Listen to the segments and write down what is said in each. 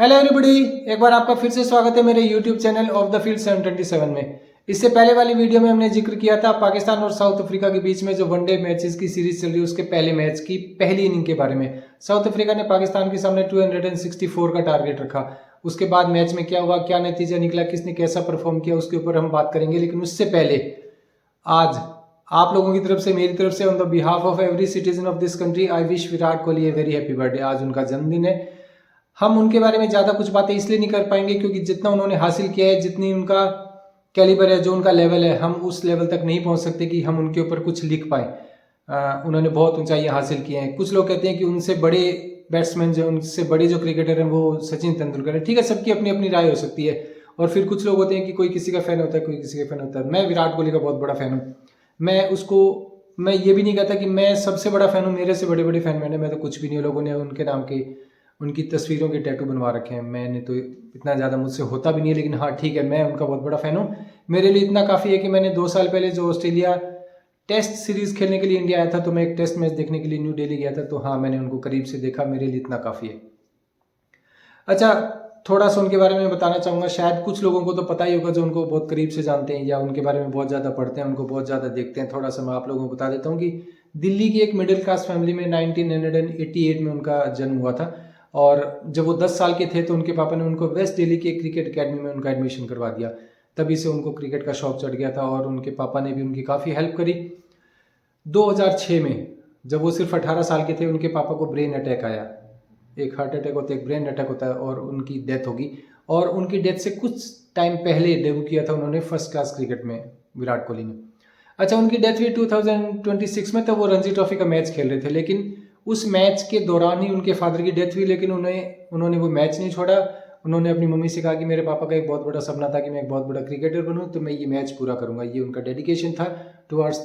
Hello everybody, एक बार आपका फिर से स्वागत है मेरे YouTube channel of the field 727 में। इससे पहले वाली वीडियो में हमने जिक्र किया था पाकिस्तान और साउथ अफ्रीका के बीच में जो वनडे मैचेस की सीरीज चल रही है उसके पहले मैच की पहली इनिंग के बारे में। साउथ अफ्रीका ने पाकिस्तान के सामने 264 का टारगेट रखा। उसके बाद मैच में क्या हुआ, क्या नतीजा निकला, किसने कैसा परफॉर्म किया, उसके ऊपर हम बात करेंगे। लेकिन उससे पहले आज आप लोगों की तरफ से, मेरी तरफ से, on the behalf of every citizen of this country, I wish Virat Kohli a very happy birthday. आज उनका जन्मदिन है। हम उनके बारे में ज़्यादा कुछ बातें इसलिए नहीं कर पाएंगे क्योंकि जितना उन्होंने हासिल किया है, जितनी उनका कैलिबर है, जो उनका लेवल है, हम उस लेवल तक नहीं पहुंच सकते कि हम उनके ऊपर कुछ लिख पाए। उन्होंने बहुत ऊंचाइयां हासिल की हैं। कुछ लोग कहते हैं कि उनसे बड़े बैट्समैन जो, उनसे बड़े जो क्रिकेटर हैं वो सचिन तेंदुलकर है। ठीक है, सबकी अपनी अपनी राय हो सकती है। और फिर कुछ लोग होते हैं कि कोई किसी का फ़ैन होता है, कोई किसी का फ़ैन होता है। मैं विराट कोहली का बहुत बड़ा फ़ैन हूँ। मैं ये भी नहीं कहता कि मैं सबसे बड़ा फ़ैन हूँ, मेरे से बड़े बड़े फ़ैन मैंने, मैं तो कुछ भी नहीं। लोगों ने उनके नाम के, उनकी तस्वीरों के टैटू बनवा रखे हैं। मैंने तो इतना ज़्यादा मुझसे होता भी नहीं है, लेकिन हाँ ठीक है, मैं उनका बहुत बड़ा फ़ैन हूँ। मेरे लिए इतना काफ़ी है कि मैंने 2 साल पहले जो ऑस्ट्रेलिया टेस्ट सीरीज़ खेलने के लिए इंडिया आया था, तो मैं एक टेस्ट मैच देखने के लिए न्यू दिल्ली गया था। तो हाँ, मैंने उनको करीब से देखा, मेरे लिए इतना काफ़ी है। अच्छा, थोड़ा सा उनके बारे में बताना चाहूँगा। शायद कुछ लोगों को तो पता ही होगा जो उनको बहुत करीब से जानते हैं या उनके बारे में बहुत ज़्यादा पढ़ते हैं, उनको बहुत ज़्यादा देखते हैं। थोड़ा सा मैं आप लोगों को बता देता हूँ कि दिल्ली की एक मिडिल क्लास फैमिली में 1988 में उनका जन्म हुआ था। और जब वो 10 साल के थे तो उनके पापा ने उनको वेस्ट दिल्ली की एक क्रिकेट अकेडमी में उनका एडमिशन करवा दिया। तभी से उनको क्रिकेट का शौक चढ़ गया था और उनके पापा ने भी उनकी काफ़ी हेल्प करी। 2006 में जब वो सिर्फ 18 साल के थे, उनके पापा को ब्रेन अटैक आया। एक हार्ट अटैक होता है, एक ब्रेन अटैक होता है, और उनकी डेथ होगी। और उनकी डेथ से कुछ टाइम पहले डेब्यू किया था उन्होंने फर्स्ट क्लास क्रिकेट में, विराट कोहली ने। अच्छा, उनकी डेथ हुई 2026 में, तब वो रणजी ट्रॉफी का मैच खेल रहे थे। लेकिन उस मैच के दौरान ही उनके फादर की डेथ हुई। लेकिन उन्होंने वो मैच नहीं छोड़ा। उन्होंने अपनी मम्मी से कहा कि मेरे पापा का एक बहुत बड़ा सपना था कि मैं एक बहुत बड़ा क्रिकेटर बनूं, तो मैं ये मैच पूरा करूंगा। ये उनका डेडिकेशन था टुवर्ड्स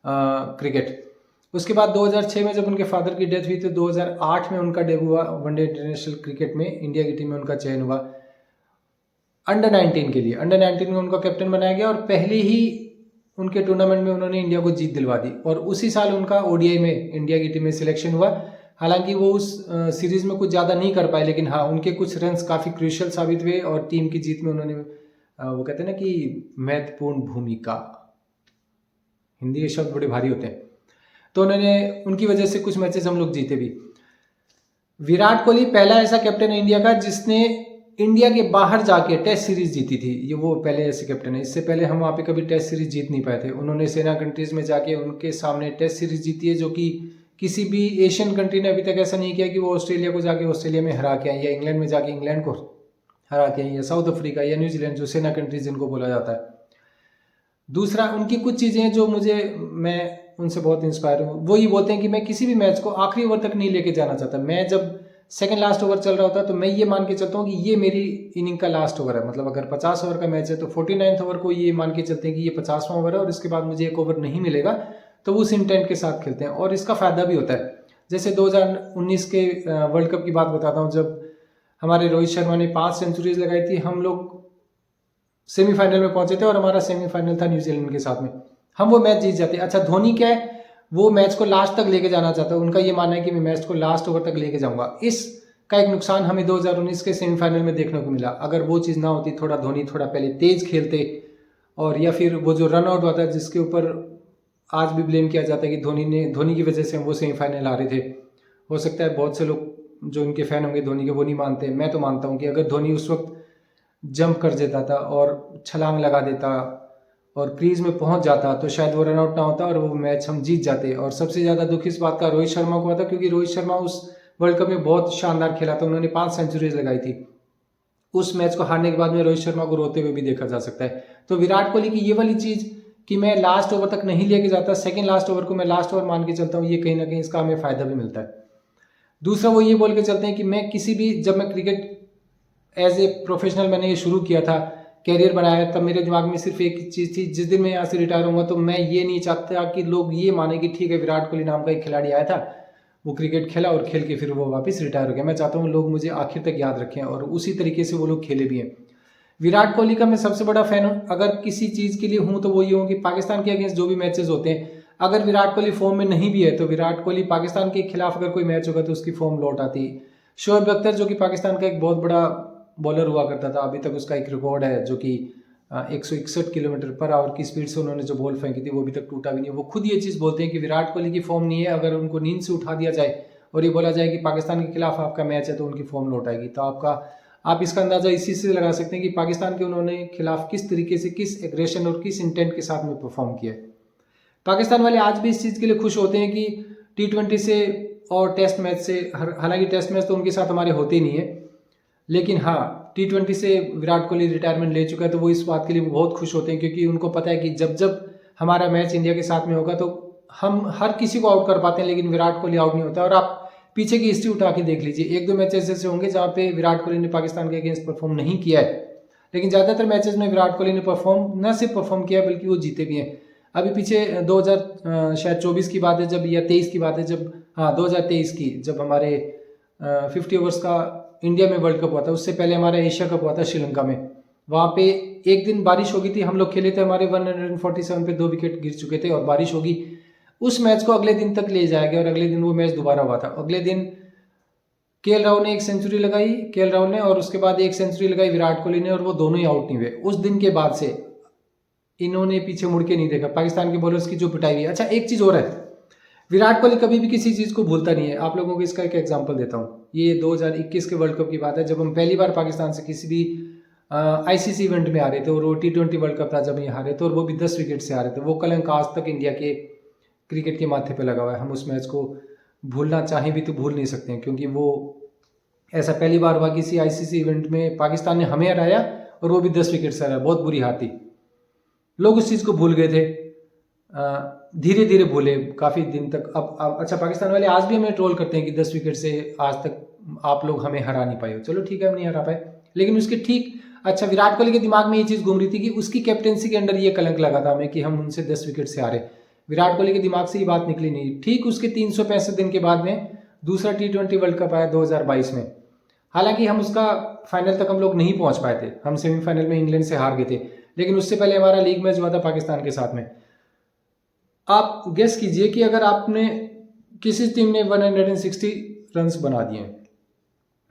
क्रिकेट। उसके बाद 2006 में जब उनके फादर की डेथ हुई तो 2008 में उनका डेब्यू हुआ वनडे इंटरनेशनल क्रिकेट में। इंडिया की टीम में उनका चयन हुआ अंडर 19 के लिए। अंडर 19 में उनका कैप्टन बनाया गया और पहले ही उनके टूर्नामेंट में उन्होंने इंडिया को जीत दिलवा दी। और उसी साल उनका ओडीआई में इंडिया की टीम में सिलेक्शन हुआ। हालांकि वो उस सीरीज में कुछ ज़्यादा नहीं कर पाए, लेकिन हाँ, उनके कुछ रन्स काफ़ी क्रूशियल साबित हुए और टीम की जीत में उन्होंने वो कहते हैं ना कि महत्वपूर्ण भूमिका, हिंदी के शब्द बड़े भारी होते हैं, तो उनकी वजह से कुछ मैचेस हम लोग जीते भी। विराट कोहली पहला ऐसा कैप्टन है इंडिया का जिसने इंडिया के बाहर जाके टेस्ट सीरीज जीती थी। ये वो पहले ऐसे कैप्टन है। इससे पहले हम वहाँ पे कभी टेस्ट सीरीज जीत नहीं पाए थे। उन्होंने सेना कंट्रीज में जाके उनके सामने टेस्ट सीरीज जीती है, जो कि किसी भी एशियन कंट्री ने अभी तक ऐसा नहीं किया कि वो ऑस्ट्रेलिया को जाके ऑस्ट्रेलिया में हरा के आए, या इंग्लैंड में जाके इंग्लैंड को हरा के आए, या साउथ अफ्रीका या न्यूजीलैंड, जो सेना कंट्रीज जिनको बोला जाता है। दूसरा, उनकी कुछ चीज़ें जो मैं उनसे बहुत इंस्पायर हूँ। वो ये बोलते हैं कि मैं किसी भी मैच को आखिरी ओवर तक नहीं लेके जाना चाहता। मैं जब सेकंड लास्ट ओवर चल रहा होता है तो मैं ये मान के चलता हूँ कि ये मेरी इनिंग का लास्ट ओवर है। मतलब अगर 50 ओवर का मैच है तो 49th ओवर को ये मान के चलते हैं कि ये 50वां ओवर है और इसके बाद मुझे एक ओवर नहीं मिलेगा, तो उस इंटेंट के साथ खेलते हैं और इसका फ़ायदा भी होता है। जैसे 2019 के वर्ल्ड कप की बात बताता हूँ, जब हमारे रोहित शर्मा ने 5 सेंचुरीज लगाई थी। हम लोग सेमीफाइनल में पहुंचे थे और हमारा सेमीफाइनल था न्यूजीलैंड के साथ में। हम वो मैच जीत जाते। अच्छा, धोनी क्या है, वो मैच को लास्ट तक लेके जाना चाहता है। उनका ये मानना है कि मैं मैच को लास्ट ओवर तक लेके जाऊंगा। इसका एक नुकसान हमें 2019 के सेमीफाइनल में देखने को मिला। अगर वो चीज़ ना होती, थोड़ा धोनी थोड़ा पहले तेज खेलते, और या फिर वो जो रन आउट हुआ था जिसके ऊपर आज भी ब्लेम किया जाता है कि धोनी की वजह से हम वो सेमीफाइनल हारे थे। हो सकता है बहुत से लोग जो उनके फैन होंगे धोनी के, वो नहीं मानते। मैं तो मानता हूँ कि अगर धोनी उस वक्त जंप कर देता था और छलांग लगा देता और क्रीज में पहुंच जाता तो शायद वो रन आउट ना होता और वो मैच हम जीत जाते। और सबसे ज़्यादा दुख इस बात का रोहित शर्मा को हुआ था, क्योंकि रोहित शर्मा उस वर्ल्ड कप में बहुत शानदार खेला था। उन्होंने 5 सेंचुरीज लगाई थी। उस मैच को हारने के बाद में रोहित शर्मा को रोते हुए भी देखा जा सकता है। तो विराट कोहली की ये वाली चीज़ कि मैं लास्ट ओवर तक नहीं लेके जाता, सेकेंड लास्ट ओवर को मैं लास्ट ओवर मान के चलता हूँ, ये कहीं ना कहीं इसका हमें फ़ायदा भी मिलता है। दूसरा, वो ये बोल के चलते हैं कि मैं किसी भी, जब मैं क्रिकेट एज ए प्रोफेशनल मैंने ये शुरू किया था, कैरियर बनाया, तब मेरे दिमाग में सिर्फ एक चीज़ थी, जिस दिन मैं यहाँ से रिटायर होऊंगा तो मैं ये नहीं चाहता कि लोग ये माने कि ठीक है, विराट कोहली नाम का एक खिलाड़ी आया था, वो क्रिकेट खेला और खेल के फिर वो वापस रिटायर हो गया। मैं चाहता हूँ लोग मुझे आखिर तक याद रखें और उसी तरीके से वो लोग खेले भी हैं। विराट कोहली का मैं सबसे बड़ा फ़ैन हूँ। अगर किसी चीज़ के लिए हूँ तो वो ये हूँ कि पाकिस्तान के अगेंस्ट जो भी मैचेस होते हैं, अगर विराट कोहली फॉर्म में नहीं भी है तो विराट कोहली पाकिस्तान के खिलाफ अगर कोई मैच होगा तो उसकी फॉर्म लौट आती। शोएब अख्तर जो कि पाकिस्तान का एक बहुत बड़ा बॉलर हुआ करता था, अभी तक उसका एक रिकॉर्ड है जो कि 161 किलोमीटर पर आवर की स्पीड से उन्होंने जो बॉल फेंकी थी वो अभी तक टूटा भी नहीं है। वो खुद ये चीज़ बोलते हैं कि विराट कोहली की फॉर्म नहीं है, अगर उनको नींद से उठा दिया जाए और ये बोला जाए कि पाकिस्तान के खिलाफ आपका मैच है तो उनकी फॉर्म लौट आएगी। तो आप इसका अंदाज़ा इसी से लगा सकते हैं कि पाकिस्तान के उन्होंने खिलाफ किस तरीके से, किस एग्रेशन और किस इंटेंट के साथ में परफॉर्म किया है। पाकिस्तान वाले आज भी इस चीज़ के लिए खुश होते हैं कि T20 से और टेस्ट मैच से, हालांकि टेस्ट मैच तो उनके साथ हमारे होते ही नहीं है, लेकिन हाँ T20 से विराट कोहली रिटायरमेंट ले चुका है तो वो इस बात के लिए बहुत खुश होते हैं, क्योंकि उनको पता है कि जब जब हमारा मैच इंडिया के साथ में होगा तो हम हर किसी को आउट कर पाते हैं, लेकिन विराट कोहली आउट नहीं होता। और आप पीछे की हिस्ट्री उठा के देख लीजिए, 1-2 मैचेस ऐसे होंगे जहाँ पे विराट कोहली ने पाकिस्तान के अगेंस्ट परफॉर्म नहीं किया है, लेकिन ज़्यादातर मैचेस में विराट कोहली ने परफॉर्म न सिर्फ परफॉर्म किया बल्कि वो जीते भी हैं। अभी पीछे 2024 की बात है जब, या 23 की बात है जब, हाँ 2023 की, जब हमारे 50 ओवर्स का इंडिया में वर्ल्ड कप हुआ था, उससे पहले हमारा एशिया कप हुआ था श्रीलंका में। वहाँ पे एक दिन बारिश हो गई थी, हम लोग खेले थे, हमारे 147 पे 2 विकेट गिर चुके थे और बारिश होगी। उस मैच को अगले दिन तक ले जाया गया और अगले दिन वो मैच दोबारा हुआ था। अगले दिन केएल राहुल ने एक सेंचुरी लगाई, केएल राहुल ने, और उसके बाद एक सेंचुरी लगाई विराट कोहली ने, और वो दोनों ही आउट नहीं हुए। उस दिन के बाद से इन्होंने पीछे मुड़ के नहीं देखा पाकिस्तान के बॉलर्स की जो पिटाई हुई। अच्छा एक चीज़ और है, विराट कोहली कभी भी किसी चीज़ को भूलता नहीं है। आप लोगों को इसका एक एग्जांपल देता हूँ। ये 2021 के वर्ल्ड कप की बात है, जब हम पहली बार पाकिस्तान से किसी भी आईसीसी इवेंट में आ रहे थे, और वो T20 वर्ल्ड कप था जब ये हारे थे, और वो भी 10 विकेट से हारे थे। वो कलंक आज तक इंडिया के क्रिकेट के माथे पे लगा हुआ है। हम उस मैच को भूलना चाहें भी तो भूल नहीं सकते हैं, क्योंकि वो ऐसा पहली बार हुआ किसी आईसीसी इवेंट में पाकिस्तान ने हमें हराया और वो भी 10 विकेट से हराया। बहुत बुरी हार थी, लोग उस चीज़ को भूल गए थे, धीरे धीरे भूले काफ़ी दिन तक। अब अच्छा, पाकिस्तान वाले आज भी हमें ट्रोल करते हैं कि 10 विकेट से आज तक आप लोग हमें हरा नहीं पाए हो। चलो ठीक है, हम नहीं हरा पाए, लेकिन उसके ठीक, अच्छा विराट कोहली के दिमाग में ये चीज़ घूम रही थी कि उसकी कैप्टेंसी के अंडर ये कलंक लगा था हमें कि हम उनसे 10 विकेट से हारे। विराट कोहली के दिमाग से ये बात निकली नहीं। ठीक उसके 365 दिन के बाद में दूसरा T20 वर्ल्ड कप आया 2022 में। हालांकि हम उसका फाइनल तक हम लोग नहीं पहुंच पाए थे, हम सेमीफाइनल में इंग्लैंड से हार गए थे, लेकिन उससे पहले हमारा लीग मैच हुआ था पाकिस्तान के साथ में। आप गेस कीजिए कि अगर आपने, किसी टीम ने 160 रन्स बना दिए,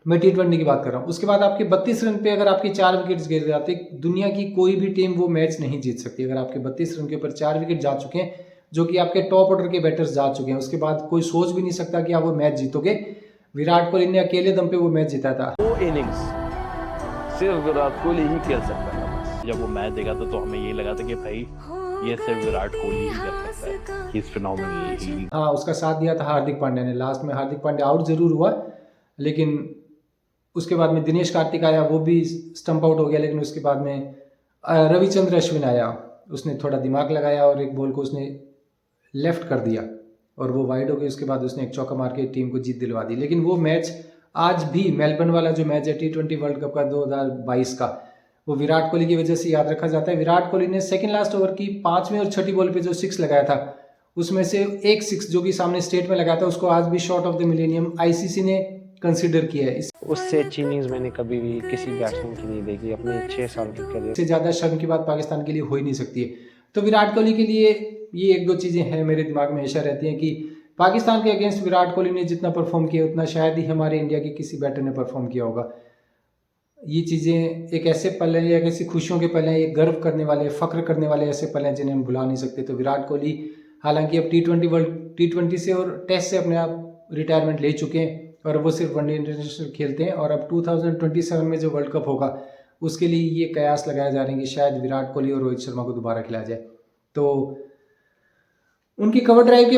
मैं T20 की बात कर रहा हूँ, उसके बाद आपके 32 रन पे अगर आपके 4 विकेट्स गिर जाते, दुनिया की कोई भी टीम वो मैच नहीं जीत सकती। अगर आपके 32 रन के ऊपर 4 विकेट जा चुके हैं, जो कि आपके टॉप ऑर्डर के बैटर्स जा चुके हैं, उसके बाद कोई सोच भी नहीं सकता कि आप वो मैच जीतोगे। विराट कोहली ने अकेले दम पे वो मैच जीता था। वो इनिंग्स सिर्फ विराट कोहली ही खेल सकता था। जब वो मैच देखा था तो हमें ये लगा था कि भाई ये सिर्फ विराट कोहली ही कर सकता है, ही इज फिनोमिनल। हाँ, उसका साथ दिया था हार्दिक पांड्या ने। लास्ट में हार्दिक पांड्या आउट जरूर हुआ, लेकिन उसके बाद में दिनेश कार्तिक आया, वो भी स्टंप आउट हो गया, लेकिन उसके बाद में रविचंद्र अश्विन आया, उसने थोड़ा दिमाग लगाया और एक बॉल को उसने लेफ्ट कर दिया और वो वाइड हो गई। उसके बाद उसने एक चौका मार के टीम को जीत दिलवा दी। लेकिन वो मैच आज भी, मेलबर्न वाला जो मैच है T20 वर्ल्ड कप का 2022 का, वो विराट कोहली की वजह से याद रखा जाता है। विराट कोहली ने सेकंड लास्ट ओवर की 5वीं और 6ठी बॉल पे जो 6 लगाया था, उसमें से एक 6 जो कि सामने स्टेट में लगाया था, उसको आज भी shot of the millennium ICC ने कंसीडर किया है। उससे अच्छी इनिंग्स मैंने कभी भी किसी बैट्समैन की नहीं देखी अपने 6 साल के करियर से। ज़्यादा शर्म की बात पाकिस्तान के लिए हो ही नहीं सकती है। तो विराट कोहली के लिए ये 1-2 चीज़ें हैं मेरे दिमाग में हमेशा रहती हैं कि पाकिस्तान के अगेंस्ट विराट कोहली ने जितना परफॉर्म किया उतना शायद ही हमारे इंडिया के किसी बैटर ने परफॉर्म किया होगा। ये चीज़ें एक ऐसे पल हैं, एक ऐसी खुशियों के पल हैं, एक गर्व करने वाले, फ़ख्र करने वाले ऐसे पल हैं जिन्हें हम भुला नहीं सकते। तो विराट कोहली हालांकि अब T20 से और टेस्ट से अपने आप रिटायरमेंट ले चुके हैं और वो सिर्फ वनडे इंटरनेशनल खेलते हैं। और अब 2027 में जो वर्ल्ड कप होगा उसके लिए ये कयास लगाया जा रहे हैं कि शायद विराट कोहली और रोहित शर्मा को दोबारा खिलाया जाए। तो उनकी कवर ड्राइव के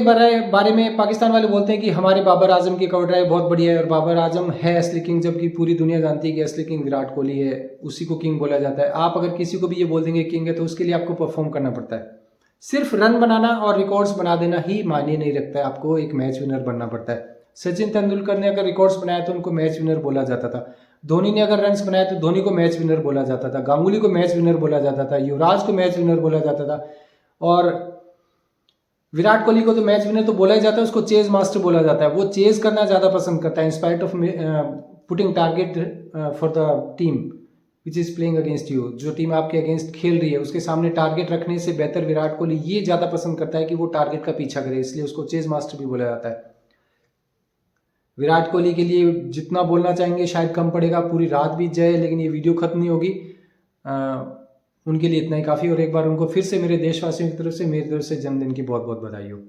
बारे में पाकिस्तान वाले बोलते हैं कि हमारे बाबर आजम की कवर ड्राइव बहुत बढ़िया है और बाबर आजम है असली किंग, जबकि पूरी दुनिया जानती है कि असली किंग विराट कोहली है, उसी को किंग बोला जाता है। आप अगर किसी को भी ये बोल देंगे किंग है तो उसके लिए आपको परफॉर्म करना पड़ता है। सिर्फ रन बनाना और रिकॉर्ड्स बना देना ही मायने नहीं रखता है, आपको एक मैच विनर बनना पड़ता है। सचिन तेंदुलकर ने अगर रिकॉर्ड्स बनाया तो उनको मैच विनर बोला जाता था, धोनी ने अगर रन्स बनाया तो धोनी को मैच विनर बोला जाता था, गांगुली को मैच विनर बोला जाता था, युवराज को मैच विनर बोला जाता था, और विराट कोहली को तो मैच विनर तो बोला ही जाता है, उसको चेज मास्टर बोला जाता है। वो चेज करना ज़्यादा पसंद करता है, in spite of putting target for the team which is playing against you. जो टीम आपके अगेंस्ट खेल रही है उसके सामने टारगेट रखने से बेहतर विराट कोहली ये ज़्यादा पसंद करता है कि वो टारगेट का पीछा करे, इसलिए उसको चेज मास्टर भी बोला जाता है। विराट कोहली के लिए जितना बोलना चाहेंगे शायद कम पड़ेगा, पूरी रात बीत जाए लेकिन ये वीडियो खत्म नहीं होगी। उनके लिए इतना ही काफ़ी। और एक बार उनको फिर से मेरे देशवासियों की तरफ से, मेरी तरफ से जन्मदिन की बहुत बहुत बधाई हो।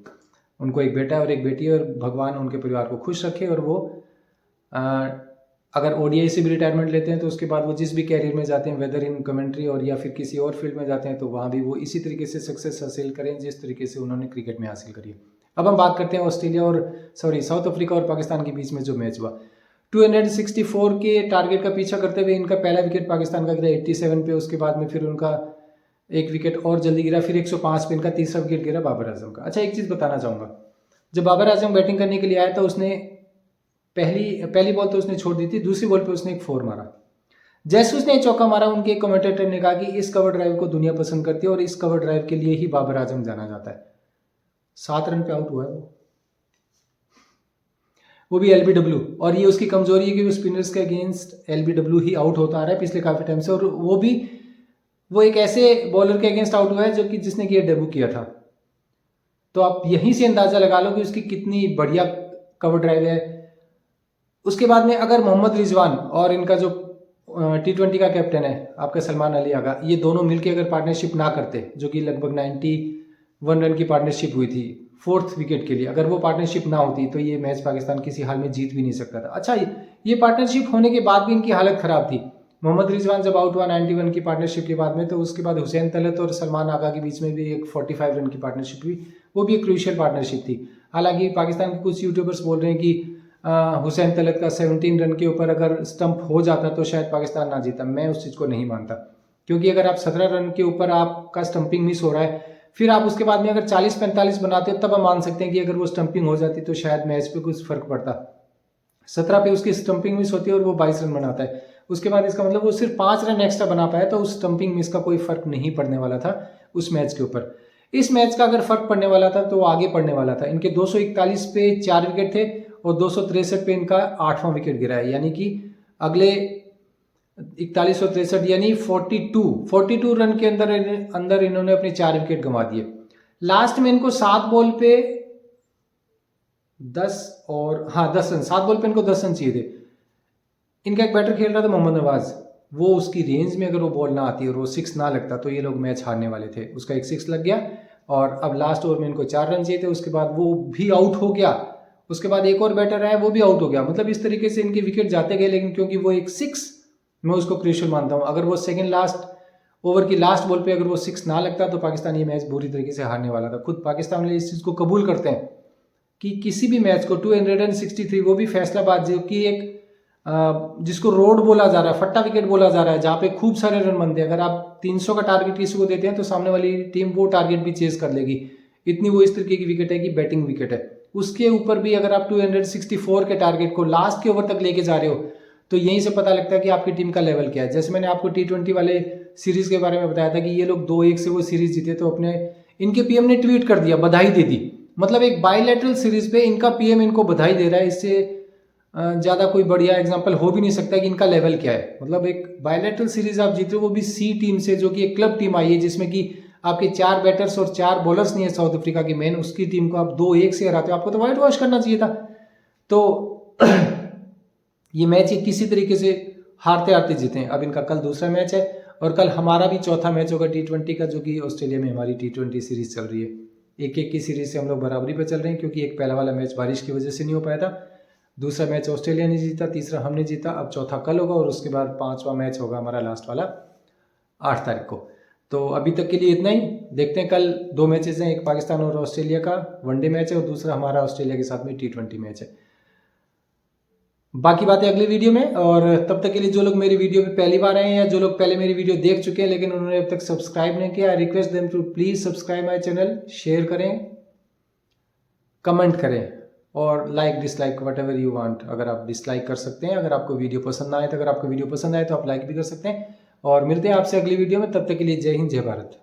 उनको एक बेटा और एक बेटी है और भगवान उनके परिवार को खुश रखे। और वो अगर ओडीआई से भी रिटायरमेंट लेते हैं तो उसके बाद वो जिस भी कैरियर में जाते हैं, वेदर इन कमेंट्री और या फिर किसी और फील्ड में जाते हैं, तो वहाँ भी वो इसी तरीके से सक्सेस हासिल करें जिस तरीके से उन्होंने क्रिकेट में हासिल करी है। अब हम बात करते हैं साउथ अफ्रीका और पाकिस्तान के बीच में जो मैच हुआ। 264 के टारगेट का पीछा करते हुए इनका पहला विकेट पाकिस्तान का गिरा 87 पे। उसके बाद में फिर उनका एक विकेट और जल्दी गिरा, फिर 105 पे इनका तीसरा विकेट गिरा बाबर आजम का। अच्छा, एक चीज़ बताना चाहूँगा, जब बाबर आजम बैटिंग करने के लिए आया तो उसने पहली बॉल तो उसने छोड़ दी थी, दूसरी बॉल पे उसने एक 4 मारा। जैसे उसने चौका मारा, उनके कमेंटेटर ने कहा कि इस कवर ड्राइव को दुनिया पसंद करती है और इस कवर ड्राइव के लिए ही बाबर आजम जाना जाता है। 7 रन पे आउट हुआ है वो भी LBW। और ये उसकी कमजोरी है कि वो स्पिनर्स के अगेंस्ट LBW ही आउट होता आ रहा है पिछले काफ़ी टाइम से। और वो एक ऐसे बॉलर के अगेंस्ट आउट हुआ है जो कि जिसने कि ये डेब्यू किया था। तो आप यहीं से अंदाज़ा लगा लो कि उसकी कितनी बढ़िया कवर ड्राइव है। उसके बाद में अगर मोहम्मद रिजवान और इनका जो T20 का कैप्टन है आपका सलमान अली आगा, ये दोनों मिलकर अगर पार्टनरशिप ना करते, जो कि लगभग 91 रन की पार्टनरशिप हुई थी 4th विकेट के लिए, अगर वो पार्टनरशिप ना होती तो ये मैच पाकिस्तान किसी हाल में जीत भी नहीं सकता था। अच्छा, ये पार्टनरशिप होने के बाद भी इनकी हालत ख़राब थी। मोहम्मद रिजवान जब आउट हुआ 91 की पार्टनरशिप के बाद में, तो उसके बाद हुसैन तलत और सलमान आगा के बीच में भी एक 45 रन की पार्टनरशिप हुई, वो भी एक क्रूशियल पार्टनरशिप थी। हालांकि पाकिस्तान के कुछ यूट्यूबर्स बोल रहे हैं कि हुसैन तलत का 17 रन के ऊपर अगर स्टंप हो जाता तो शायद पाकिस्तान ना जीता। मैं उस चीज़ को नहीं मानता, क्योंकि अगर आप 17 रन के ऊपर आपका स्टंपिंग मिस हो रहा है, फिर आप उसके बाद में अगर 40-45 बनाते हो, तब हम मान सकते हैं कि अगर वो स्टंपिंग हो जाती तो शायद मैच पे कुछ फर्क पड़ता। 17 पे उसकी स्टंपिंग मिस होती है और वो 22 रन बनाता है। उसके बाद इसका मतलब वो सिर्फ 5 रन एक्स्ट्रा बना पाया, तो उस स्टंपिंग मिस का कोई फर्क नहीं पड़ने वाला था उस मैच के ऊपर। इस मैच का अगर फर्क पड़ने वाला था तो वो आगे पड़ने वाला था। इनके 241 पे 4 विकेट थे और 263 पे इनका 8वां विकेट गिरा है, यानी कि अगले 4163 यानी 42 रन के अंदर इन्होंने अपने 4 विकेट गंवा दिए। लास्ट में इनको 7 बॉल पे 10 रन, 7 बॉल पे इनको 10 रन चाहिए थे। इनका एक बैटर खेल रहा था मोहम्मद नवाज, वो उसकी रेंज में अगर वो बॉल ना आती और वो 6 ना लगता तो ये लोग मैच हारने वाले थे। उसका एक 6 लग गया और अब लास्ट ओवर में इनको 4 रन चाहिए थे। उसके बाद वो भी आउट हो गया। उसके बाद एक और बैटर आया, वो भी आउट हो गया। मतलब इस तरीके से इनके विकेट जाते गए, लेकिन क्योंकि वो एक 6, मैं उसको क्रूशियल मानता हूँ, अगर वो सेकंड लास्ट ओवर की लास्ट बॉल पे अगर वो 6 ना लगता तो पाकिस्तान ये मैच बुरी तरीके से हारने वाला था। खुद पाकिस्तान वाले इस चीज़ को कबूल करते हैं कि किसी भी मैच को 263, वो भी फैसलाबाद, जो कि एक जिसको रोड बोला जा रहा है, फट्टा विकेट बोला जा रहा है, जहाँ पे खूब सारे रन बनते हैं, अगर आप 300 का टारगेट किसी को देते हैं तो सामने वाली टीम वो टारगेट भी चेज कर लेगी। इतनी वो इस तरीके की विकेट है कि बैटिंग विकेट है। उसके ऊपर भी अगर आप 264 के टारगेट को लास्ट के ओवर तक लेके जा रहे हो तो यहीं से पता लगता है कि आपकी टीम का लेवल क्या है। जैसे मैंने आपको T20 वाले सीरीज के बारे में बताया था कि ये लोग 2-1 से वो सीरीज जीते, तो इनके पीएम ने ट्वीट कर दिया, बधाई दे दी। मतलब एक बायलैटरल सीरीज पे इनका पीएम इनको बधाई दे रहा है। इससे ज़्यादा कोई बढ़िया एग्जांपल हो भी नहीं सकता कि इनका लेवल क्या है। मतलब एक बायलैटरल सीरीज आप जीते हो, वो भी सी टीम से, जो कि एक क्लब टीम आई है जिसमें कि आपके 4 बैटर्स और 4 बॉलर्स नहीं है साउथ अफ्रीका की मेन, उसकी टीम को आप 2-1 से हराते हो। आपको तो वाइट वॉश करना चाहिए था। तो ये मैच ये किसी तरीके से हारते हारते जीते हैं। अब इनका कल दूसरा मैच है और कल हमारा भी चौथा मैच होगा T20 का, जो कि ऑस्ट्रेलिया में हमारी T20 सीरीज चल रही है। 1-1 की सीरीज से हम लोग बराबरी पे चल रहे हैं, क्योंकि एक पहला वाला मैच बारिश की वजह से नहीं हो पाया था। दूसरा मैच ऑस्ट्रेलिया ने जीता, तीसरा हमने जीता। अब चौथा कल होगा और उसके बाद 5वां मैच होगा हमारा लास्ट वाला 8 तारीख को। तो अभी तक के लिए इतना ही। देखते हैं, कल 2 मैचेस हैं, एक पाकिस्तान और ऑस्ट्रेलिया का वनडे मैच है और दूसरा हमारा ऑस्ट्रेलिया के साथ में T20 मैच है। बाकी बातें अगली वीडियो में। और तब तक के लिए जो लोग मेरी वीडियो पे पहली बार आए हैं या जो लोग पहले मेरी वीडियो देख चुके हैं लेकिन उन्होंने अब तक सब्सक्राइब नहीं किया, I request them to please subscribe my channel, share करें, कमेंट करें और like dislike whatever you want. अगर आप डिसलाइक कर सकते हैं, अगर आपको वीडियो पसंद ना आए तो, अगर आपको वीडियो पसंद आए तो आप लाइक भी कर सकते हैं। और मिलते हैं आपसे अगली वीडियो में। तब तक के लिए जय हिंद, जय भारत।